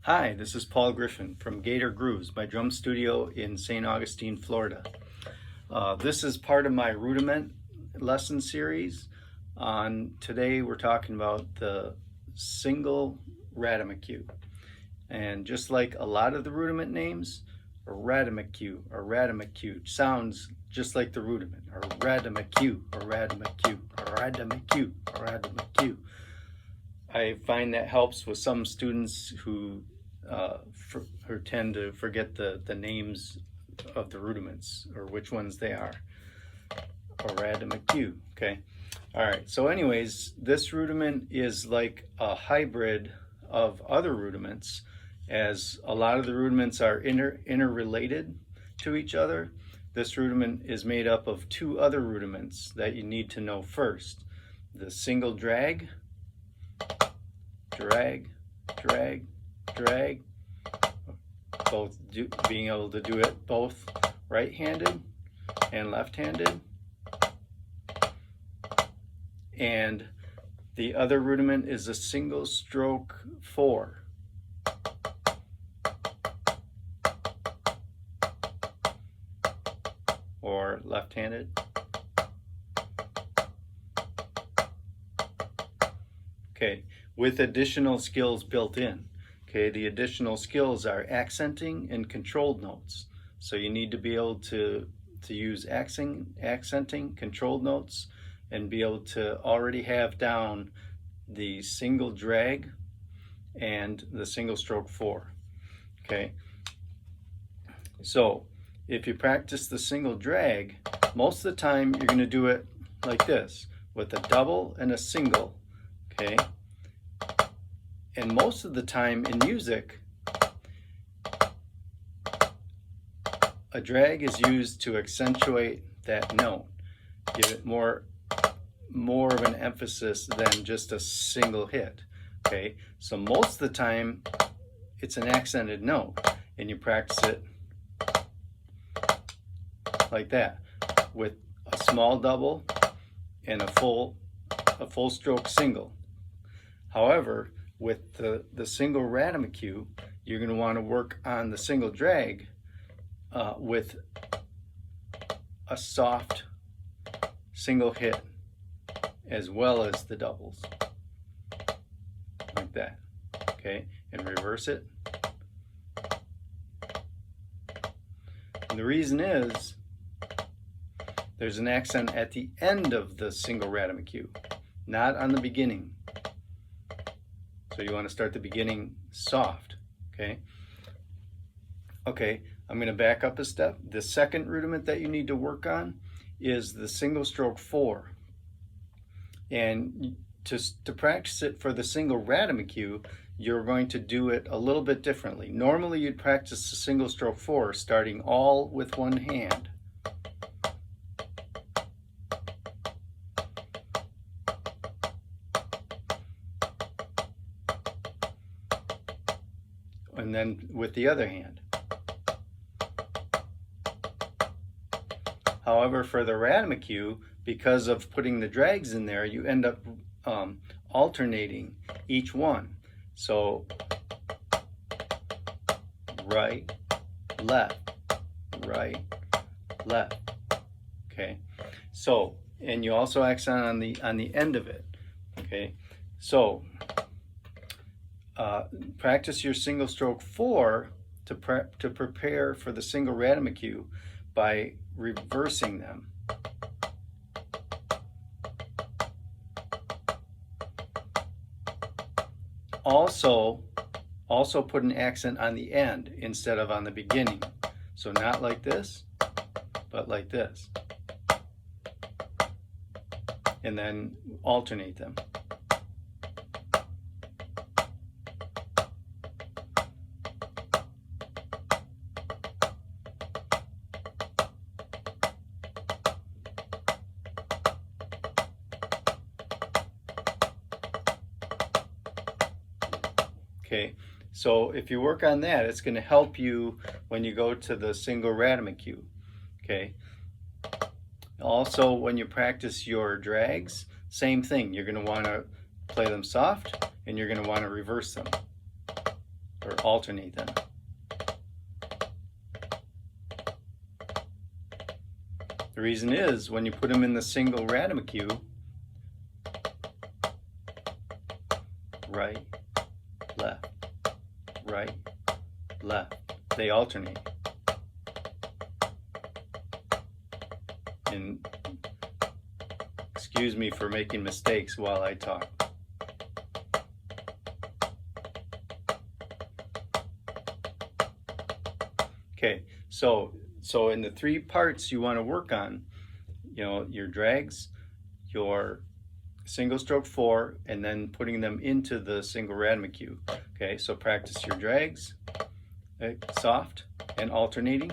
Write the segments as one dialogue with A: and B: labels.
A: Hi, this is Paul Griffin from Gator Grooves, my drum studio in St. Augustine, Florida. This is part of my Rudiment lesson series. Today we're talking about the single Ratamacue. And just like a lot of the Rudiment names, a Ratamacue sounds just like the Rudiment, or Ratamacue, or Ratamacue, or Ratamacue, or Ratamacue. I find that helps with some students who tend to forget the names of the rudiments or which ones they are. Or Ratamacue, okay? All right, so anyways, this rudiment is like a hybrid of other rudiments, as a lot of the rudiments are interrelated to each other. This rudiment is made up of two other rudiments that you need to know first. The single drag, drag, drag, drag, being able to do it both right-handed and left-handed. And the other rudiment is a single stroke 4. Or left-handed. Okay, with additional skills built in. Okay, the additional skills are accenting and controlled notes. So you need to be able to use accenting, controlled notes, and be able to already have down the single drag and the single stroke 4. Okay, so if you practice the single drag, most of the time you're going to do it like this, with a double and a single. Okay, and most of the time in music, a drag is used to accentuate that note, give it more of an emphasis than just a single hit. Okay, so most of the time it's an accented note, and you practice it like that, with a small double and a full stroke single. However, with the single Ratamacue, you're going to want to work on the single drag with a soft single hit as well as the doubles, like that. Okay, and reverse it. And the reason is there's an accent at the end of the single Ratamacue, not on the beginning. So you want to start the beginning soft, okay? Okay, I'm going to back up a step. The second rudiment that you need to work on is the single stroke 4. And to practice it for the single Ratamacue, you're going to do it a little bit differently. Normally you'd practice the single stroke 4 starting all with one hand. And then with the other hand. However, for the Ratamacue, because of putting the drags in there, you end up alternating each one. So right, left, right, left. Okay. So, and you also accent on the end of it. Okay. So practice your single stroke 4 to prepare for the single Ratamacue by reversing them. Also put an accent on the end instead of on the beginning. So not like this, but like this. And then alternate them. Okay, so if you work on that, it's going to help you when you go to the single Ratamacue. Okay. Also, when you practice your drags, same thing. You're going to want to play them soft, and you're going to want to reverse them. or alternate them. The reason is when you put them in the single Ratamacue, right, left, right, left, they alternate. And excuse me for making mistakes while I talk. Okay, so in the three parts you want to work on, you know, your drags, your single stroke 4, and then putting them into the single Ratamacue. Okay, so practice your drags, soft and alternating.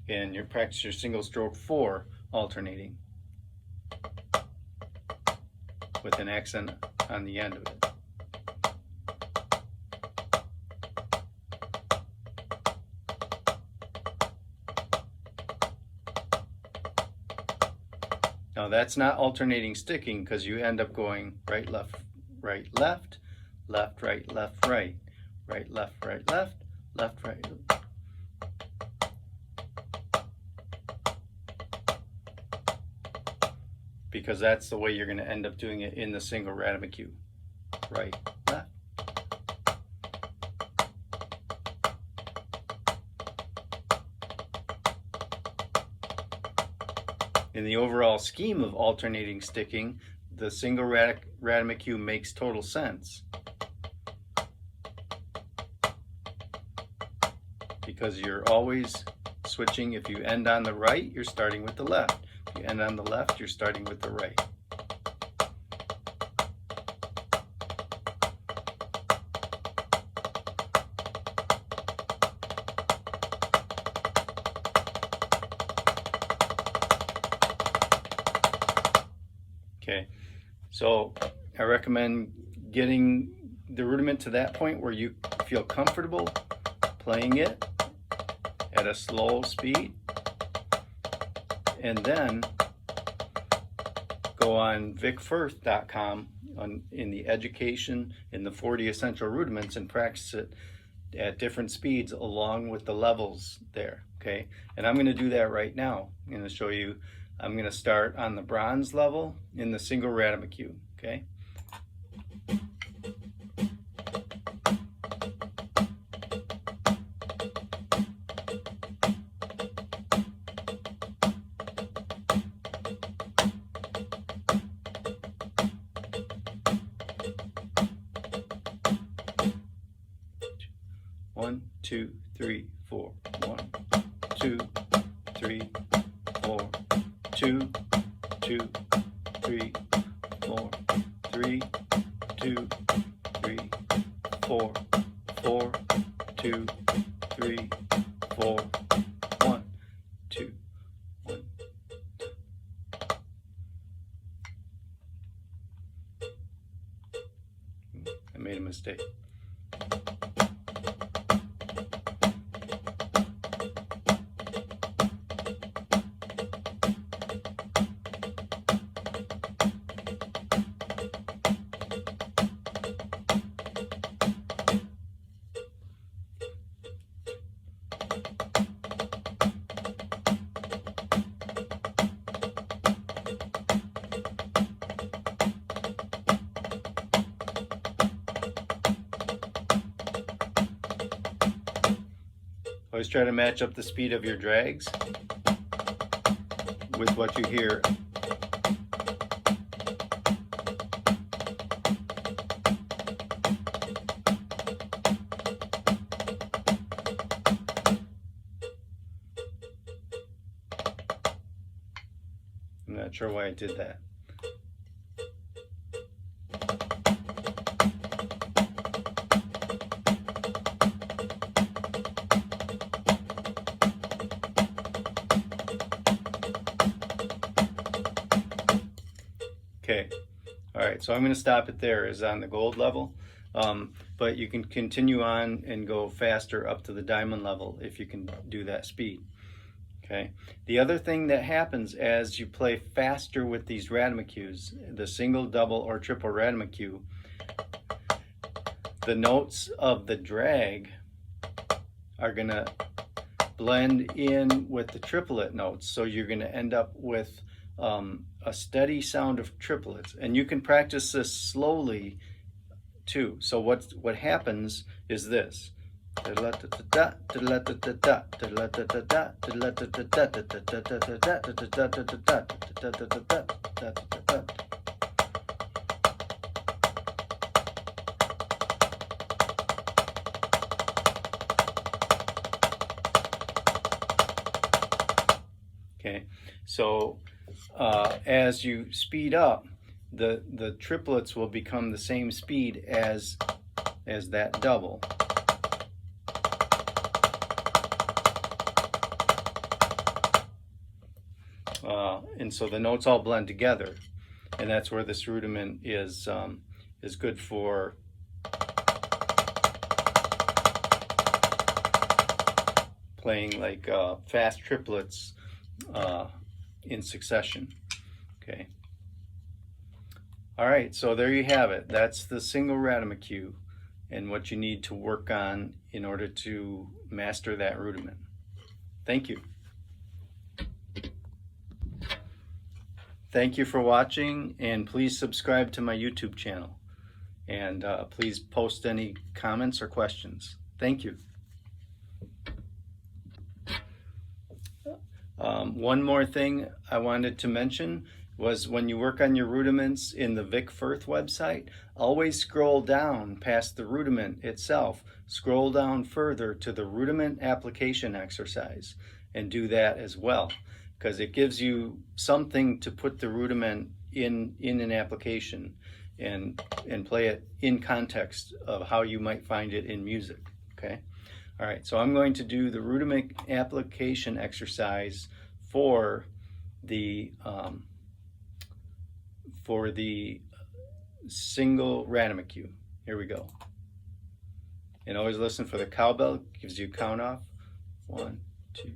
A: And you practice your single stroke 4 alternating with an accent on the end of it. Now that's not alternating sticking, because you end up going right, left, left, right, left, right, left, right, left, right. Because that's the way you're going to end up doing it in the single Ratamacue. Right, left. In the overall scheme of alternating sticking, the single Ratamacue makes total sense. Because you're always switching. If you end on the right, you're starting with the left. If you end on the left, you're starting with the right. Okay, so I recommend getting the rudiment to that point where you feel comfortable playing it at a slow speed, and then go on vicfirth.com in the education in the 40 essential rudiments and practice it at different speeds along with the levels there. Okay, and I'm going to do that right now. I'm going to show you. I'm going to start on the bronze level in the single Ratamacue. Okay. One, two, three, four. 1, 2, 3, 4. 2, 2, 3, 4. 3, 2, 3, 4. 4, 2, 3, 4. 1, 2, 1. I made a mistake. Always try to match up the speed of your drags with what you hear. I'm not sure why I did that. Okay, all right, so I'm going to stop it there, is on the gold level. But you can continue on and go faster up to the diamond level if you can do that speed. Okay. The other thing that happens as you play faster with these Ratamocues, the single, double, or triple Ratamacue, the notes of the drag are going to blend in with the triplet notes, so you're going to end up with a steady sound of triplets. And you can practice this slowly too. So what happens is this. Okay, so as you speed up, the triplets will become the same speed as that double. And so the notes all blend together, and that's where this rudiment is good for playing like fast triplets in succession. Okay. All right, so there you have it. That's the single Ratamacue and what you need to work on in order to master that rudiment. Thank you. Thank you for watching, and please subscribe to my YouTube channel. And please post any comments or questions. Thank you. One more thing I wanted to mention was when you work on your rudiments in the Vic Firth website, always scroll down past the rudiment itself. Scroll down further to the rudiment application exercise and do that as well, because it gives you something to put the rudiment in an application and play it in context of how you might find it in music. Okay. All right, so I'm going to do the rudiment application exercise for the single Ratamacue. Here we go. And always listen for the cowbell. Gives you a count off. 1, 2.